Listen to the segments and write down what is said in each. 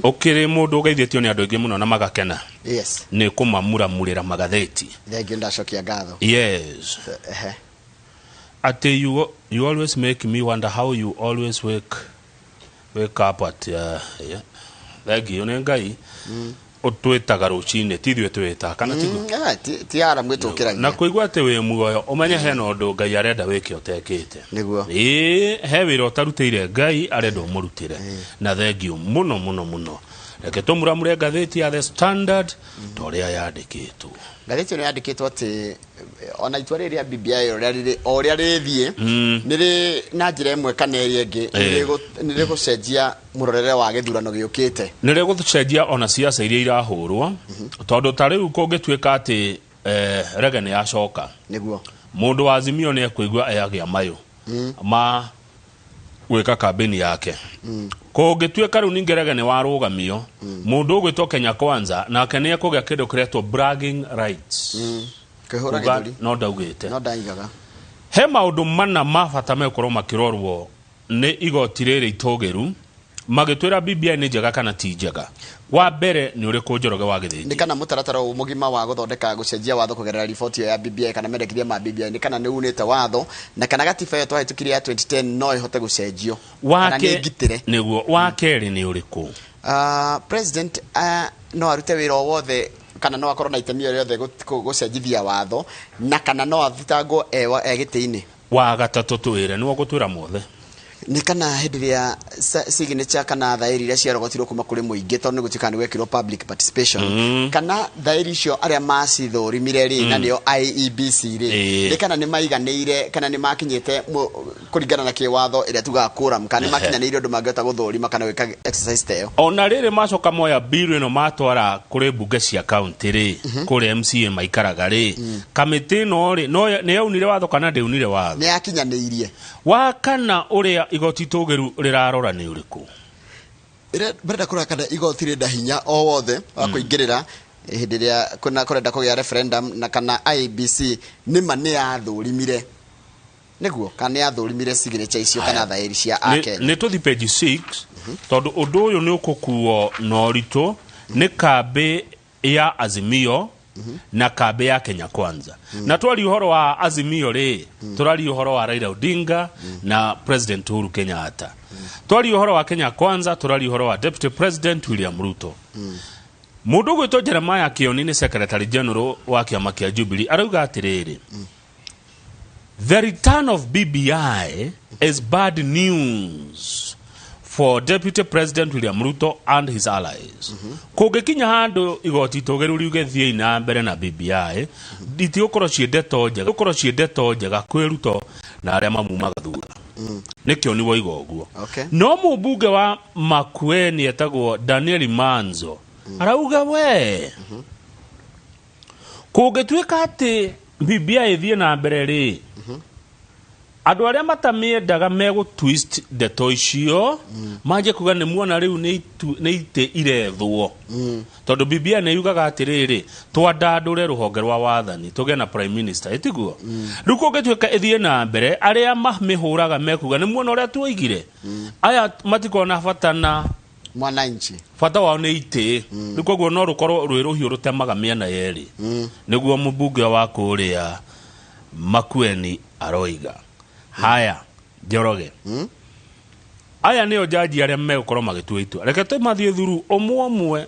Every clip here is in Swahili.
okire mundu geithitio ni andu aingi muno na magakena Yes. ni kumamura magatheti. Thengio ndacokia ngatho. Yes. Ate you always make me wonder how you always wake up at thengio ni Ngai utwitaga ruciini tithwe twita kana ti ara mwitukiragia na kuigwa ate we muoyo umenye hena undu Ngai arenda wike utekite niguo he wira utarutire Ngai arenda umurutire na thengio muno reke tumuramure ngatheti ya The Standard toria yandikitwo ngatheti ni yandikitwo ati ona itua riria BBI oria rithie niri na njira imwe kana iri ingi niri gucenjia murorere wa githurano giukite niri gucenjia ona siasa iria irahurwo tondu tariu kungituika ati regene yacoka niguo mundu wa Azimio ni akuigwa ayagia mayo ma gwika kambeni yake kungituika riu ningerega ni warugamio mundu ugwitwo Kenya Kwanza nake ni akugia kindu kiretwo bragging rights kehura githuri no ndaugite no ndaigaga he maundu mana mabata mekorwo makirorwo ni igoti riri itogeru magitwira BBI ni njega kana ti njega wa mbere ni uriku njoroge wa githiti ni kana mutaratara umugima wa guthondeka gucenjia watho kugerera riboti ya BBI kana mendekithia ma BBI ni kana ni unite watho na kana gatiba yetu hitukiria ya 2010 no ihote gucenjio kana ni ngitire niguo wa keri ni uriku president no arute wira wothe kana no akorwo na itemio riothe gucenjithia watho na kana no athitango egitiini wa gatatu twire niwo gutwira mothe ni kana hindiria signature kana thairi iria ciarogotirwo kuma kuri muingi tondu gutika ni gwekirwo public participation kana thairi icio aria macithorimire ri na nio IEBC ri ni kana ni maiganire kana ni makinyite kuringana na kiwatho iria tugakura kana ni makinyanire undu mangeta guthorima kana gwika exercise teo ona riri macoka moya bill ino matwara kuri bunge cia county ri kuri MCA maikaraga ri kamiti no ri no ni yaunire watho kana ndeunire watho ni akinyanirie wa kana uria igoti togeru rirarora ni uriku brenda kura kana igoti rinda hinya o wothe wa kuingirira hindiria kuna kurenda kugia referendum na kana IBC nima ni athurimire niguo kana athurimire signature icio kana thairi cia ake ni tuthi page 6 tondu undu uyu ni ukukuo no rito ni kambe ya Azimio na kambe ya Kenya Kwanza na twari uhoro wa Azimio ri turari uhoro wa Raila Odinga na President Uhuru Kenyatta twari uhoro wa Kenya Kwanza turari uhoro wa Deputy President William Ruto mundu gwitwo Jeremiah Kioni ni Secretary General wa kiama kia Jubilee arauga atiriri the return of BBI is bad news for Deputy President William Ruto and his allies. Kugikinya handu igoti togeru riuge thie ina mbere na BBI, diti ukoro ciendeto njega kwi Ruto na aria mamumaga thura. Nikio niwo igoguo. No mubunge wa Makueni etagwo Daniel Manzo arauga we kugituika ati BBI thie na mbere ri andu aria matamiendaga mego twist the toicio manje kuga ni muona riu ni ite irethwo tondu BBI ne yugaga atiriri twandandure ruhonge rwa wathani tuge na prime minister etiguo riu kugituika ithie na mbere aria mahmihuraga mekuga ni muona uria tuigire aya matikona fatana mwananchi fata wao ni ite riu koguo no rukorwo rwiruhio rutemaga miena yeri niguo mubunge wa kuria Makueni aroiga haya Njoroge aya nio jaji aria megukorwo magitua itua reke tumathie thuru omwe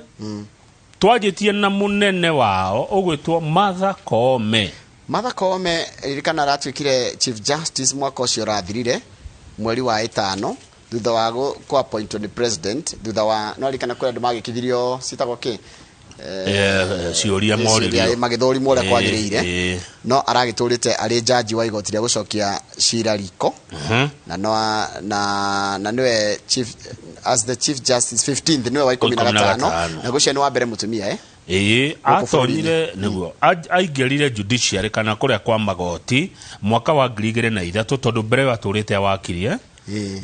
twajitie na munene wao ugwitwo Martha Koome irikana ratwikire Chief Justice mwaka ucio rathirire mweri wa 5 thutha wa ku appoint ni president thutha wa no irikana kwa andu magikithirio sitagwo ki ciuria moririo magithori mora kwagiriire no aragiturite ari jaji wa igoti ria gucokia cira riko na niwe chief as the chief justice 15th niwe wa 15 na gucio ni wa mbere mutumia atonyire niguo aingirire judiciary kana kuria kwa magoti mwaka wa 2003 tondu mbere waturite wakiri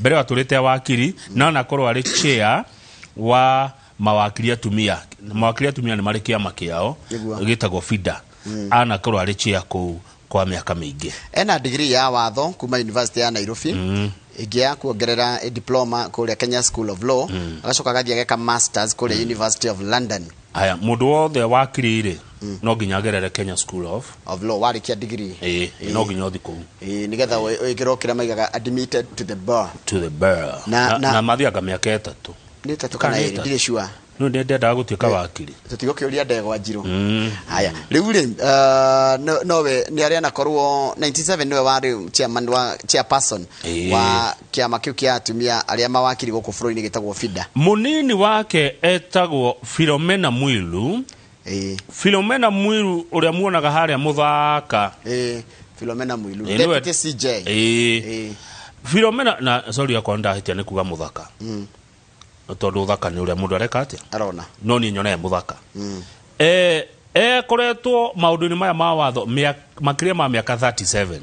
mbere waturite wakiri na korwo ari chair wa mawakili atumia ni mari kiama kiao gitagwo FIDA ana korwo ari chair kwa miaka mingi ena degree ya watho kuma University ya Nairobi ĩngĩ ya kuongerera diploma kũrĩa Kenya School of Law, agacoka agathiĩ ageka masters kũrĩa University of London. Haya, mũndũ wothe wakiri-rĩ no nginya agerere Kenya School of Law warĩkia degree. No nginya ũthi kũu. Nĩgetha wĩkĩrwo kĩrĩa maigaga admitted to the bar. Na mathiaga mĩaka 3. Nĩ 3 kana 2 ndirĩ sure. No ndendaga gũtuĩka wakiri. Tutigũkĩũria ndegwa njirũ. Haya, rĩu-rĩ nowe nĩ arĩa nakorwo 97 nĩwe warĩ chairperson wa kĩama kĩu kĩa atumia arĩa mawakiri gũkũ bũrũri-inĩ gĩtagwo FIDA. Mũnini wake etagwo Philomena Mwilu. Philomena Mwilu ũrĩa muonaga harĩa mũthaka. Philomena Mwilu deputy CJ. Philomena na sorry akwa ndahĩtia nĩ kuga mũthaka. Tondũ ũthaka nĩ ũrĩa mũndũ areka atĩa arona no niĩ nyone mũthaka. Koretwo maũndũ-inĩ maya ma watho makĩria ma mĩaka 37.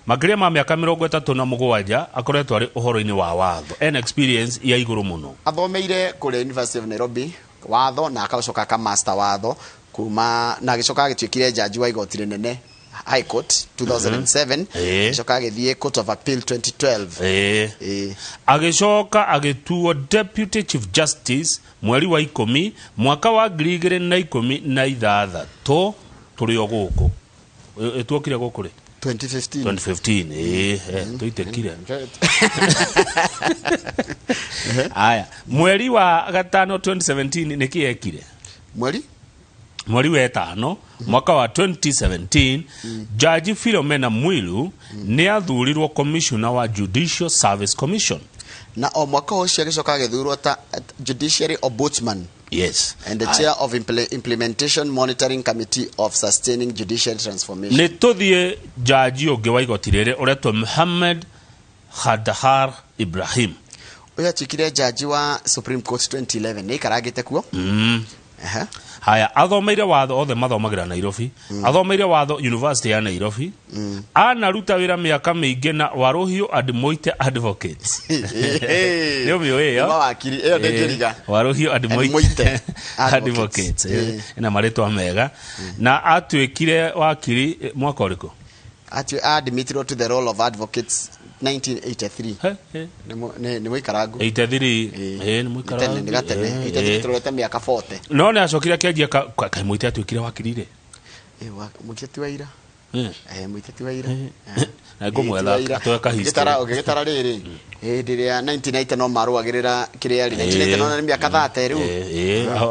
Makĩria ma mĩaka 37 akoretwo arĩ ũhoro-inĩ wa watho. Ena experience ya igũrũ mũno. Athomeire kũrĩa University of Nairobi watho na akacoka aka master watho kuma na agĩcoka agĩtuĩkire jaji wa igoti rĩnene High Court 2007. Agĩcoka agĩthiĩ Court of Appeal 2012. Agĩcoka agĩtuo Deputy Chief Justice mweri wa 10 mwaka wa 2016 tũrĩ o gũkũ. Tuokire gũkũ rĩ 2015. Tuitekire. Haya, mweri wa 5 2017 nĩkĩekire mweri wa 5 mwaka wa 2017 Jaji Philomena Mwilu nĩ athurirwo commissioner wa Judicial Service Commission. Na o mwaka ũcio agĩcoka agĩthurwo ta Judiciary Ombudsman. Yes. And the chair of Implementation Monitoring Committee of Sustaining Judicial Transformation. Nĩ tũthiĩ jaji ũngĩ wa igoti rĩrĩ ũretwo Mohamed Khadhar Ibrahim. Ũyũ atuĩkire jaji wa Supreme Court 2011. Nĩ ikaragĩte kuo. Haya, athomeire watho othe mathomagĩra Nairobi. Athomeire watho University ya Nairobi. Anaruta wĩra mĩaka mĩingĩ na Waruhiũ and Moite Advocates. Nĩ ũmĩũĩ ĩyo? Mawakiri ĩyo ndĩngĩriga. Waruhiũ and Moite Advocates. Ĩna marĩtwa mega. Na atuĩkire wakiri mwaka ũrĩkũ? Admitted to the role of advocates 1983. Nĩ mũikarangu 83. Nĩ mũikarangu. Nĩ gatene. 83 tũrete mĩaka 40. No nĩ acokia kĩanjia kai Moite atuĩkire wakiri rĩ? Mũkĩti wa ira. Mũkĩti wa ira. Na ngũmwetha atoeka history. Ũgĩgĩtara rĩrĩ hĩndĩ ĩrĩa 1990 no marũagĩrĩra kĩrĩa rĩ 1990 nĩ mĩaka 30 rĩu.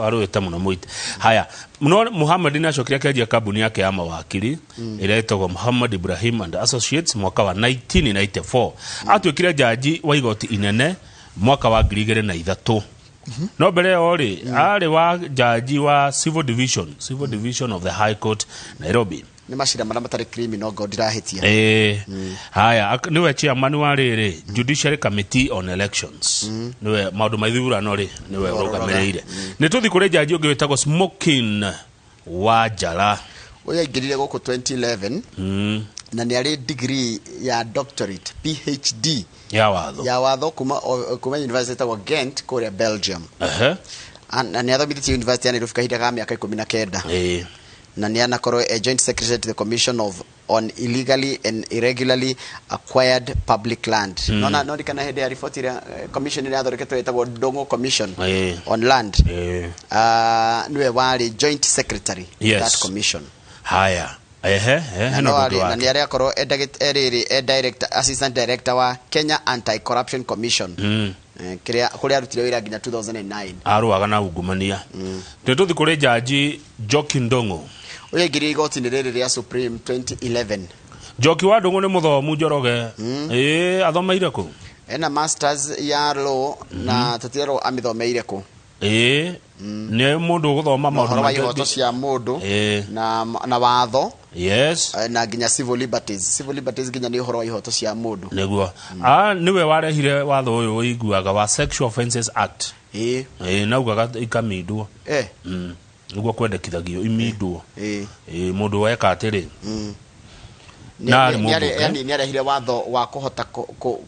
Arũĩte mũno Moite. Haya, no Muhammad nĩ acokire kĩanjia kambuni yake ya mawakiri ĩrĩa ĩtagwo Muhammad Ibrahim and Associates mwaka wa 1994. Atuĩkire jaji wa igoti inene mwaka wa 2003. No mbere ĩyo rĩ arĩ wa jaji wa Civil Division of the High Court Nairobi. Nĩ macira marĩa matarĩ criminal ngo ndirahĩtia. Haya, nĩwe chairman wa rĩrĩ Judiciary Committee on Elections. Nĩwe maũndũ ma ithurano rĩ nĩwe ũrũgamĩrĩire. Nĩ tũthi kũrĩ jaji ũngĩ wĩtagwo Smoking wa Njara. Ũyũ aingĩrire gũkũ 2011. Na nĩ arĩ degree ya doctorate PhD ya watho kuma University of Ghent kũrĩa Belgium. Na nĩ athomithĩtie University ya Nairobi kahinda ka mĩaka 19. Na nĩ anakorwo a joint secretary to the Commission on illegally and irregularly acquired public land. No ndikana hĩndĩ ya report ĩrĩa commission ĩrĩa yathondeketwo ĩtagwo Dongo Commission on land. Niwe warĩ joint secretary that commission. Haya. Na nĩ arĩa akorwo director assistant director wa Kenya Anti-Corruption Commission. Kũrĩa arutire wĩra nginya 2009. Arũaga na ungumania. Nĩ tũthi kũrĩ jaji Njoki Ndong'o. Ũyũ aingĩrire igoti-inĩ rĩrĩ rĩa Supreme 2011. Njoki wa Ndong'o nĩ mũthomu Njoroge. Athomeire kũ? Ena masters ya law na tũtirerwo amĩthomeire kũ. Nĩ mũndũ gũthoma maũndũ ma ihoto cia mũndũ na watho. Yes. Na nginya civil liberties nginya nĩ ũhoro wa ihoto cia mũndũ. Nĩguo. Nĩwe warehire watho ũyũ ũiguaga wa Sexual Offences Act. Naugaga ikamindwo. Nĩguo kwendekithagio imindwo. Mũndũ weka atĩrĩ. Nĩ arehire watho wa kũhota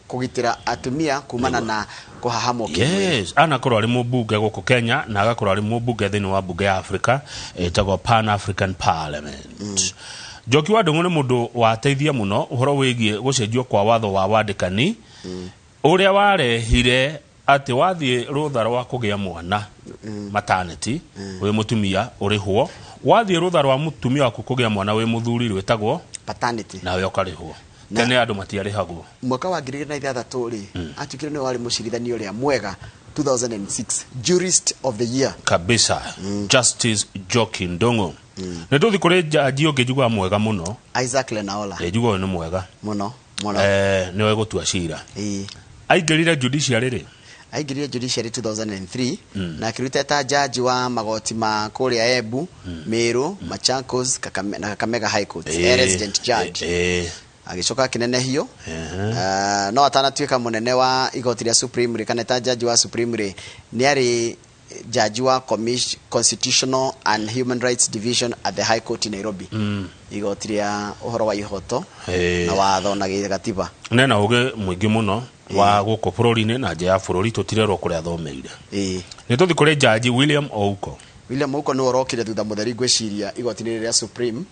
kũgitĩra atumia kumana na kũhahamwo kĩmwĩrĩ. Yes, anakorwo arĩ mũmbunge gũkũ Kenya na agakorwo arĩ mũmbunge thĩinĩ wa mbunge ya Africa ĩtagwo Pan African Parliament. Njoki wa Ndong'o nĩ mũndũ wateithia mũno ũhoro wĩgiĩ gũcenjio kwa watho wa wandĩkani uria warehire ati wathie rutha rwa kugia mwana maternity we mutumia urihwo wathie rutha rwa mutumia waku kugia mwana we muthuri rwetagwo paternity nawe ukarihwo tene andu matiarihagwo mwaka wa 2006 ri atukire ni wari mucirithanio ria mwega 2006 jurist of the year kabisa Justice Joki Ndongo ne tuthi kuri jaji ungejugwa mwega muno Isaac Lenaola ejugwa ni mwega muno ni we gutua cira aingirire judiciary ri aingirire judiciary 2003 na akiruta ta jaji wa magoti ma kuria Embu Meru Machakos na Kakamega High Court resident judge agicoka kinene hiyo no atanatuika munene wa igoti ria Supreme ri kana ta jaji wa Supreme ri ni ari jaji wa Constitutional and Human Rights Division at the High Court in Nairobi igoti ria uhoro wa ihoto na watho na gatiba nena uge mwingi muno wa guko bururi-ini na nja ya bururi tutirerwo kuria thomeire ni tuthi kuri jaji William Ouko ni orokire thutha mutheri gwiciria igoti ria Supreme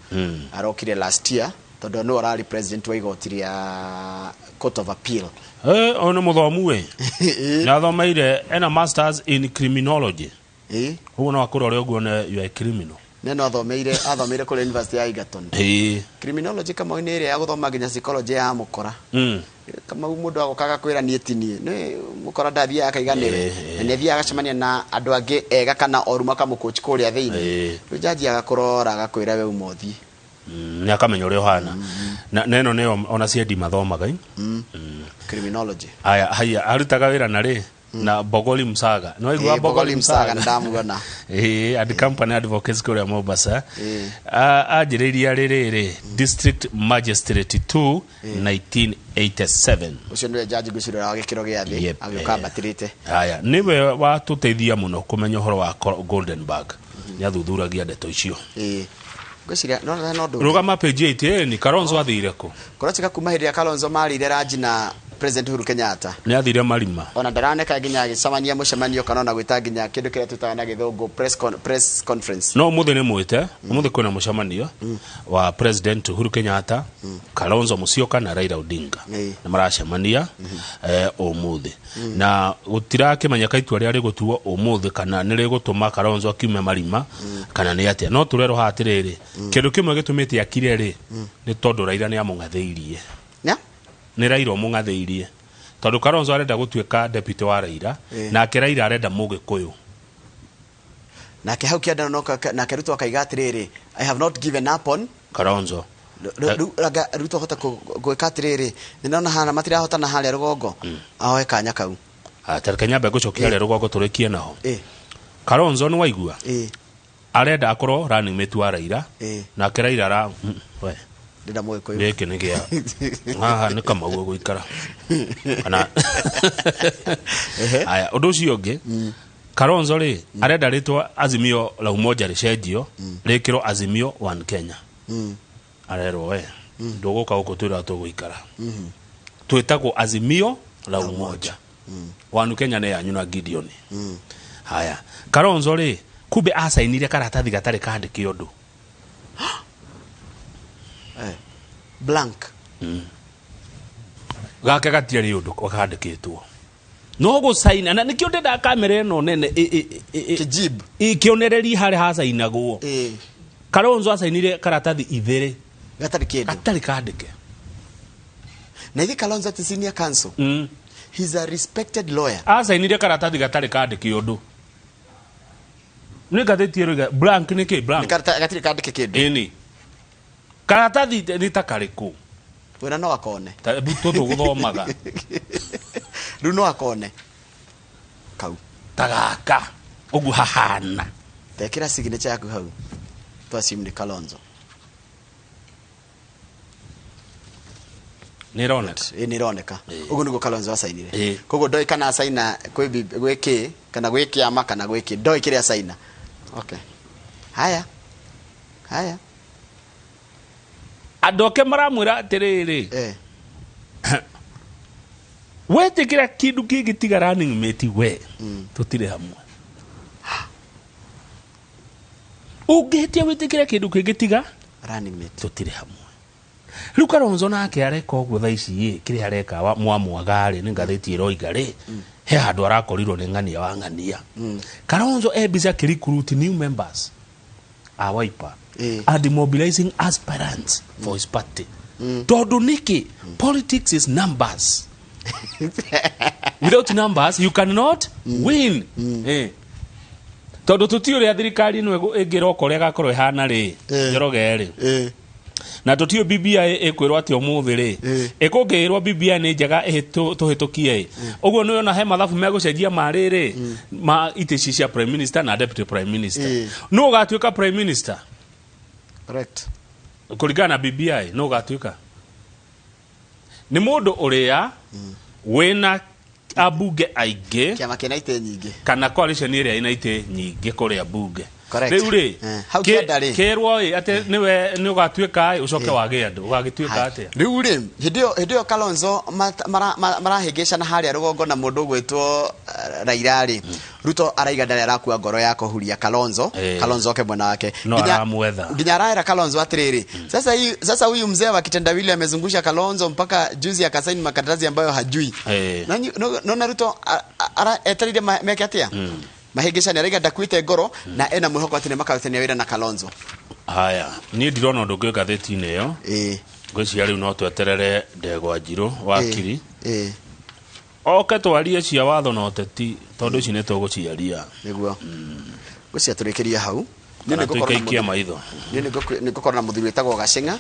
arokire last year tondu no arari president wa igoti ria Court of Appeal ono muthomu we na thomeire ena masters in criminology ugo no akura uri uguo ne you are criminal neno athomeire kuri University ya Egerton criminology kama ni ire ya guthoma nginya psychology ya mukora kama mundu agokaga kwira ni etini ni mukora ndathia akaiganire ne thia agacemania na andu angi ega kana oruma kama coach kuria thiini jaji agakorora agakwira we umothi ni akamenya uri ohana na neno ne ona ciendi mathomaga criminology haya arutaga wira na ri na Bogoli Msaga no igwa Bogoli Msaga ndamuona ad company advocates kuria Mombasa ajiriria riri district magistrate 2 1987 ucio ndio jaji gucirira wa gikiro gia thi agioka batirite haya niwe watuteithia muno kumenya horo wa Goldenberg ni athuthuragia ndeto icio gwiciria no rugama page 8 ni Kalonzo athire ku korachika kuma hindi ya Kalonzo marire raji na President Uhuru Kenyatta ni athire marima ona ndaraneka nginya agicamania mucemanio kana ona gwita nginya kindu kiria tutaga na githungu press conference no muthe ni mwite muthe kwina mucemanio wa President Uhuru Kenyatta Kalonzo Musyoka na Raila Odinga na maracemania umuthe na gutira kimenya kaitu aria rigutuo umuthe kana ni rigutuma Kalonzo akiume marima kana ni atia no turero hatiriri kindu kimwe gitumite akire ri ni tondu Raila ni amungatheirie ni Raila mungatheirie tondu Kalonzo arenda gutuika deputy wa Raila na Raila arenda Mugikuyu na ke hau kianda noka na ke Ruto akaiga atiriri I have not given up on Kalonzo Ruto hota gwika atiriri ni naona hana matira hota na haria rugongo aoe kanya kau atarikanya be gucokia haria rugongo turikie naho Kalonzo ni waigua arenda akorwo running mate wa Raila na Raila ra we ndenda Mugikuyu giki ni gia haha ni kama ugo guikara kana aya undu ucio ungi Kalonzo ri arenda ritwa Azimio la Umoja ricenjio rikiro Azimio One Kenya arero we nduguka uko twira tuguikara twitagwo Azimio la Umoja One Kenya ne yanyu na Gideon haya Kalonzo ri kumbe asainire karatathi gatari kandike undu blank gake gatiari undu wakandikitwo no go sign na nikio ndenda kamera eno nene kijib ikionereri hari hasainagwo Kalonzo asainire karatathi igiri gatari kandike na hivi Kalonzo ati senior counsel he's a respected lawyer asainire karatathi gatari kandike undu ni gathetiero blank ni ke blank gatari kandike kindu ni karatathi ni takariku wena no akone buto guthomaga runo akone kau tagaka ugu hahana tekira signature yaku hau twasimni Kalonzo nironeka ugu niguo Kalonzo asainire koguo ndoi kana asaina gwiki kana gwikiama kana gwiki ndoi kire asaina okay haya adoke maramwira atiriri wetikira kindu kigitiga running mate we tutire hamwe ugetia wetikira kindu kigitiga running mate tutire hamwe riu Kalonzo nake areka uguo thaa ici kiri areka wa mwamwagari ni ngatheti iroigari he handu arakorirwo ni ng'ania wa ng'ania Kalonzo busy recruit new members a Wiper and mobilizing aspirants for his party tondu niki politics is numbers without numbers you cannot win tondu tutio ria thirikari no ingiroko ria gakorwo ihana ri njorogeri na tutio BBI ekwirwo ati omuthi ri ikungirwo BBI ni njega tuhitukie uguo no na he mathabu megucenjia mariri ma itici cia prime minister na deputy prime minister no gatuika prime minister correct kuringana na BBI no gatuika ni mundu uria wina abunge aige kiama kina ite nyingi kana coalition iria ina ite nyingi kuria bunge riu ri kerwo ate niwe ni ugatuika ucoke wage andu ugagituika ate riu ri hindio Kalonzo marahingica na haria rugongo na mundu gwitwo Raila ri Ruto araiga ndare arakua ngoro yako huria Kalonzo ke mwena wake nginya araira Kalonzo atiriri sasa huyu mzee wa kitendawili amezungusha Kalonzo mpaka juzi akasaini makaratasi ambayo hajui na Ruto eterire meke atia mahigisha ni araiga ndakuite ngoro na ena mwihoko ati ni makarutania wira na Kalonzo haya ni ndirona undu ngwe gatheti-ini iyo ngwiciria riu no tweterere Ndegwa Njiru wakiri oke twarie cia watho na uteti tondu ici ni tuguciaria niguo gucia turikiria hau ni ngukorikia maitho ni ngukora na muthuri wetagwo Gacenga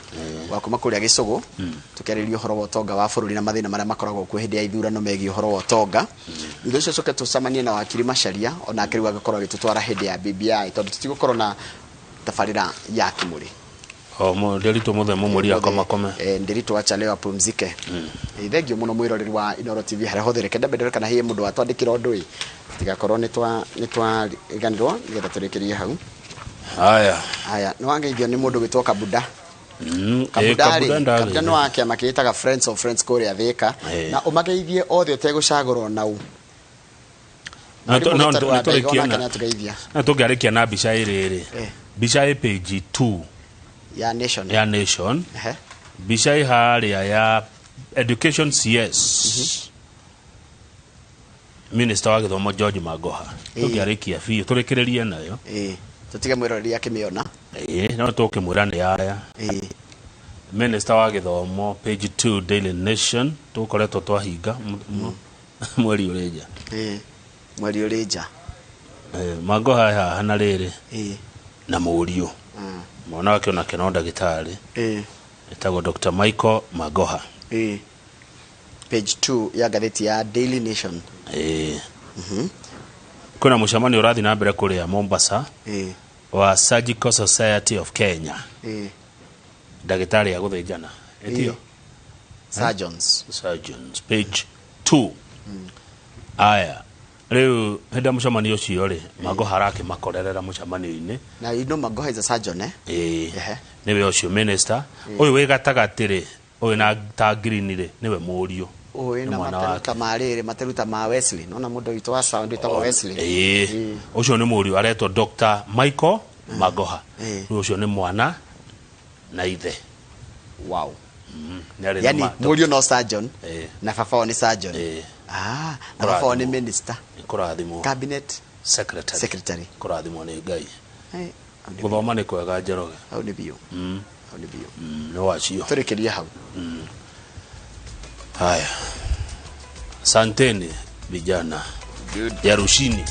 wa kuma kuria Gicugu tukeririo horo wa utonga wa bururi na mathina maria makoragwo ku hindi ya ithurano megi horo wa utonga ithu icio coke tucamanie na wakiri Macharia ona akiri wagakorwo agitutwara hindi ya BBI tondu tutigukorwo na tafarira ya kimuri mo ndirito muthemo muri akomakome ndirito acha leo apumzike thengio muno mwiroreri wa Inooro TV haria hothere kenda bedera kana hiye mundu atwandikira undu tigakorwo ni twa iganirwo nigetha turikirie hau haya no wangeithio ni mundu gwitwo Kabuda Kabuda no ake makitaga Friends of Friends Korea Thika na umageithie othe utegucagurwo nau na tungarikia na bica iriri bica page 2 ya Nation bica haria ya Education CS Minister wa Githomo George Magoha tungarikia biu turikirerie nayo tutige mwiroreri yake miona no tukimwira ni aya Minister wa Githomo page 2 Daily Nation tukoretwo twahinga mweri ureja mweri ureja Magoha hana riri na murio mwana wake ona kena ndagitari etagwo Dr. Michael Magoha page 2 ya gatheti ya Daily Nation kuna mushamani urathi na mbere kuria Mombasa wa Surgical Society of Kenya ndagitari ya guthinjana etio surgeons page 2 aya riu henda mushamani ucio ri Magoha arake makorerera mushamani-ini na ino Magoha is a surgeon niwe ucio minister uyu wi gatagati ri uyu na ta green ri niwe murio na materuta mariri materuta ma Wesley nona mundu witwa sound itagwo Wesley ucio ni murio aretwo Dr. Michael Magoha ucio ni mwana na ithe wow yani murio no surgeon na baba ni surgeon na baba ni minister kurathimo cabinet secretary kurathimo ni Ngai guthoma ni kwega Njoroge au ni bio no wacio turikiria hau haya santeni vijana ya Ruciini